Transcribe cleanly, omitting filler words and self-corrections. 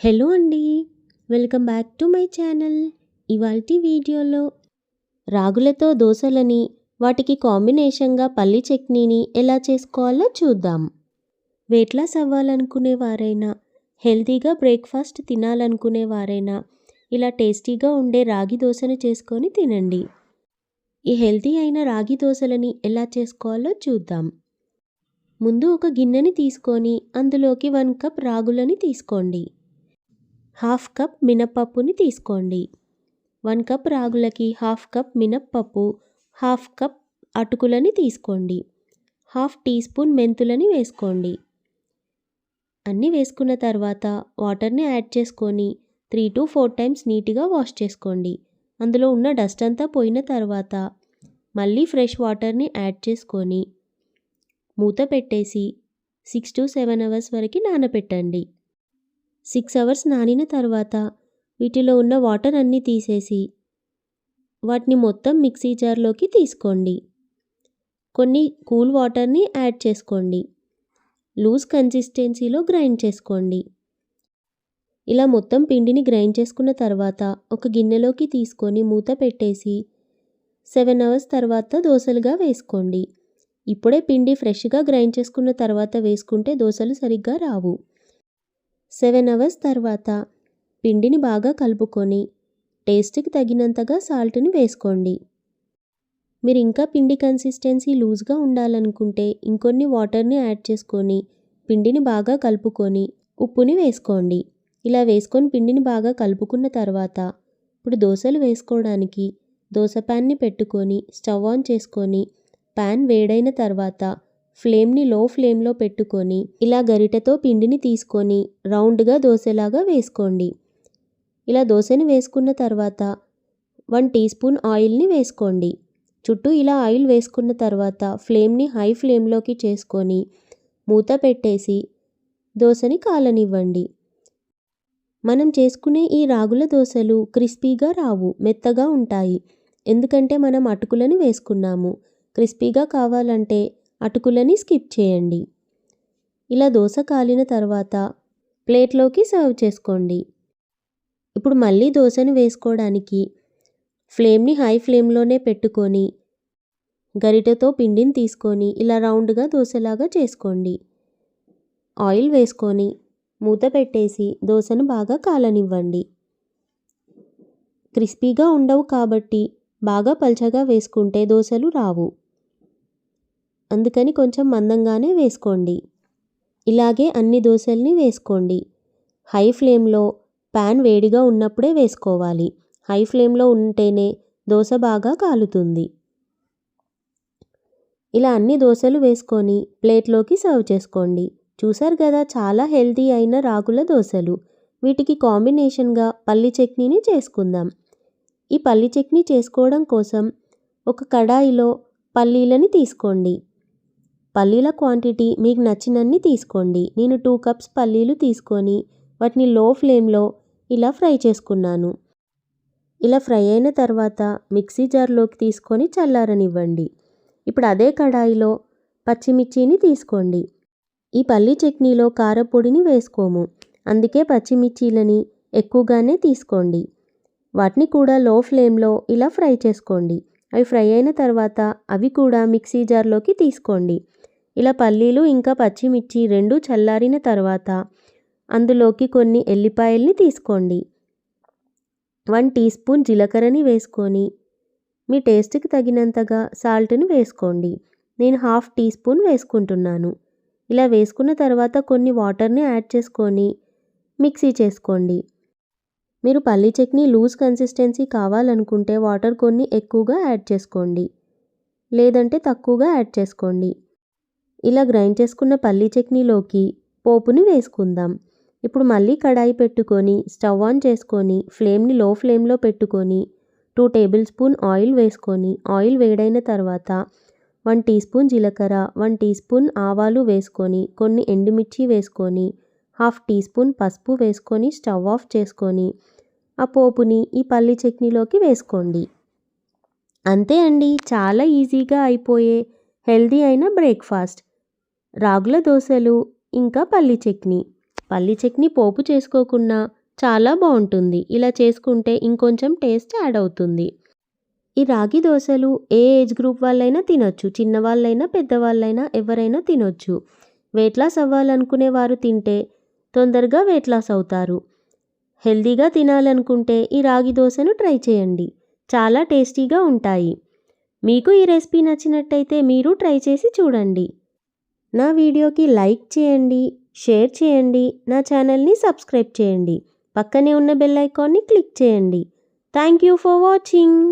Hello అండి. Welcome back to my channel. ఇవాల్టి వీడియోలో రాగులతో దోసలని, వాటికి కాంబినేషన్‌గా పల్లి చట్నీని ఎలా చేసుకోవాలో చూద్దాం. వెయిట్ లాస్ అవ్వాలనుకునే వారైనా, హెల్తీగా బ్రేక్‌ఫాస్ట్ తినాలనుకునే వారైనా ఇలా టేస్టీగా ఉండే రాగి దోసని చేసుకొని తినండి. ఈ హెల్తీ అయిన రాగి దోసలని ఎలా చేసుకోవాలో చూద్దాం. ముందు ఒక గిన్నెని తీసుకొని అందులోకి 1 కప్ రాగులని తీసుకోండి. హాఫ్ కప్ మినప్పప్పుని తీసుకోండి. 1 కప్ రాగులకి హాఫ్ కప్ మినప్పప్పు, హాఫ్ కప్ అటుకులని తీసుకోండి. హాఫ్ టీ స్పూన్ మెంతులని వేసుకోండి. అన్నీ వేసుకున్న తర్వాత వాటర్ని యాడ్ చేసుకొని 3-4 టైమ్స్ నీట్గా వాష్ చేసుకోండి. అందులో ఉన్న డస్ట్ అంతా పోయిన తర్వాత మళ్ళీ ఫ్రెష్ వాటర్ని యాడ్ చేసుకొని మూత పెట్టేసి 6-7 అవర్స్ వరకు నానబెట్టండి. 6 అవర్స్ నానిన తర్వాత వీటిలో ఉన్న వాటర్ అన్నీ తీసేసి వాటిని మొత్తం మిక్సీ జార్లోకి తీసుకోండి. కొన్ని కూల్ వాటర్ని యాడ్ చేసుకోండి. లూజ్ కన్సిస్టెన్సీలో గ్రైండ్ చేసుకోండి. ఇలా మొత్తం పిండిని గ్రైండ్ చేసుకున్న తర్వాత ఒక గిన్నెలోకి తీసుకొని మూత పెట్టేసి 7 అవర్స్ తర్వాత దోసలుగా వేసుకోండి. ఇప్పుడే పిండి ఫ్రెష్గా గ్రైండ్ చేసుకున్న తర్వాత వేసుకుంటే దోసలు సరిగ్గా రావు. 7 అవర్స్ తర్వాత పిండిని బాగా కలుపుకొని టేస్ట్కి తగినంతగా సాల్ట్ని వేసుకోండి. మీరు ఇంకా పిండి కన్సిస్టెన్సీ లూజ్గా ఉండాలనుకుంటే ఇంకొన్ని వాటర్ని యాడ్ చేసుకొని పిండిని బాగా కలుపుకొని ఉప్పుని వేసుకోండి. ఇలా వేసుకొని పిండిని బాగా కలుపుకున్న తర్వాత ఇప్పుడు దోసలు వేసుకోవడానికి దోస ప్యాన్ని పెట్టుకొని స్టవ్ ఆన్ చేసుకొని ప్యాన్ వేడైన తర్వాత ఫ్లేమ్ని లో ఫ్లేమ్లో పెట్టుకొని ఇలా గరిటెతో పిండిని తీసుకొని రౌండ్గా దోసలాగా వేసుకోండి. ఇలా దోసని వేసుకున్న తర్వాత 1 టీ స్పూన్ ఆయిల్ని వేసుకోండి. చుట్టూ ఇలా ఆయిల్ వేసుకున్న తర్వాత ఫ్లేమ్ని హై ఫ్లేమ్లోకి చేసుకొని మూత పెట్టేసి దోసని కాలనివ్వండి. మనం చేసుకునే ఈ రాగుల దోసలు క్రిస్పీగా రావు, మెత్తగా ఉంటాయి. ఎందుకంటే మనం అటుకులని వేసుకున్నాము. క్రిస్పీగా కావాలంటే అటుకులని స్కిప్ చేయండి. ఇలా దోస కాలిన తర్వాత ప్లేట్లోకి సర్వ్ చేసుకోండి. ఇప్పుడు మళ్ళీ దోసని వేసుకోవడానికి ఫ్లేమ్ని హై ఫ్లేమ్లోనే పెట్టుకొని గరిటెతో పిండిని తీసుకొని ఇలా రౌండ్గా దోసలాగా చేసుకోండి. ఆయిల్ వేసుకొని మూత పెట్టేసి దోసను బాగా కాలనివ్వండి. క్రిస్పీగా ఉండవు కాబట్టి బాగా పల్చగా వేసుకుంటే దోసలు రావు. అందుకని కొంచెం మందంగానే వేసుకోండి. ఇలాగే అన్ని దోసల్ని వేసుకోండి. హై ఫ్లేమ్లో ప్యాన్ వేడిగా ఉన్నప్పుడే వేసుకోవాలి. హై ఫ్లేమ్లో ఉంటేనే దోస బాగా కాలుతుంది. ఇలా అన్ని దోసలు వేసుకొని ప్లేట్లోకి సర్వ్ చేసుకోండి. చూసారు కదా, చాలా హెల్తీ అయిన రాగుల దోసలు. వీటికి కాంబినేషన్గా పల్లి చట్నీని చేసుకుందాం. ఈ పల్లి చట్నీ చేసుకోవడం కోసం ఒక కడాయిలో పల్లీలని తీసుకోండి. పల్లీల క్వాంటిటీ మీకు నచ్చినన్ని తీసుకోండి. నేను 2 కప్స్ పల్లీలు తీసుకొని వాటిని లో ఫ్లేమ్లో ఇలా ఫ్రై చేసుకున్నాను. ఇలా ఫ్రై అయిన తర్వాత మిక్సీ జార్లోకి తీసుకొని చల్లారనివ్వండి. ఇప్పుడు అదే కడాయిలో పచ్చిమిర్చిని తీసుకోండి. ఈ పల్లి చట్నీలో కారపొడిని వేసుకోము, అందుకే పచ్చిమిర్చీలని ఎక్కువగానే తీసుకోండి. వాటిని కూడా లో ఫ్లేమ్లో ఇలా ఫ్రై చేసుకోండి. అవి ఫ్రై అయిన తర్వాత అవి కూడా మిక్సీ జార్లోకి తీసుకోండి. ఇలా పల్లీలు ఇంకా పచ్చిమిర్చి రెండు చల్లారిన తర్వాత అందులోకి కొన్ని ఎల్లిపాయల్ని తీసుకోండి. 1 టీ స్పూన్ జీలకర్రని వేసుకొని మీ టేస్ట్కి తగినంతగా సాల్ట్ని వేసుకోండి. నేను హాఫ్ టీ స్పూన్ వేసుకుంటున్నాను. ఇలా వేసుకున్న తర్వాత కొన్ని వాటర్ని యాడ్ చేసుకొని మిక్సీ చేసుకోండి. మీరు పల్లి చట్నీ లూజ్ కన్సిస్టెన్సీ కావాలనుకుంటే వాటర్ కొన్ని ఎక్కువగా యాడ్ చేసుకోండి, లేదంటే తక్కువగా యాడ్ చేసుకోండి. ఇలా గ్రైండ్ చేసుకున్న పల్లి చట్నీలోకి పోపుని వేసుకుందాం. ఇప్పుడు మళ్ళీ కడాయి పెట్టుకొని స్టవ్ ఆన్ చేసుకొని ఫ్లేమ్ని లో ఫ్లేమ్లో పెట్టుకొని 2 టేబుల్ స్పూన్ ఆయిల్ వేసుకొని ఆయిల్ వేడైన తర్వాత 1 టీ స్పూన్ జీలకర్ర, 1 టీ స్పూన్ ఆవాలు వేసుకొని కొన్ని ఎండుమిర్చి వేసుకొని హాఫ్ టీ స్పూన్ పసుపు వేసుకొని స్టవ్ ఆఫ్ చేసుకొని ఆ పోపుని ఈ పల్లి చట్నీలోకి వేసుకోండి. అంతే అండి, చాలా ఈజీగా అయిపోయే హెల్తీ అయిన బ్రేక్ఫాస్ట్ రాగుల దోసలు ఇంకా పల్లి చట్నీ. పల్లి చట్నీ పోపు చేసుకోకున్నా చాలా బాగుంటుంది. ఇలా చేసుకుంటే ఇంకొంచెం టేస్ట్ యాడ్ అవుతుంది. ఈ రాగి దోశలు ఏ ఏజ్ గ్రూప్ వాళ్ళైనా తినొచ్చు. చిన్నవాళ్ళైనా పెద్దవాళ్ళైనా ఎవరైనా తినొచ్చు. వెయిట్ లాస్ అవ్వాలనుకునే వారు తింటే తొందరగా వెయిట్ లాస్ అవుతారు. హెల్తీగా తినాలనుకుంటే ఈ రాగి దోశను ట్రై చేయండి. చాలా టేస్టీగా ఉంటాయి. మీకు ఈ రెసిపీ నచ్చినట్టయితే మీరు ట్రై చేసి చూడండి. నా వీడియోకి లైక్ చేయండి, షేర్ చేయండి, నా ఛానల్ని సబ్స్క్రైబ్ చేయండి. పక్కనే ఉన్న బెల్ ఐకాన్ని క్లిక్ చేయండి. Thank you for watching.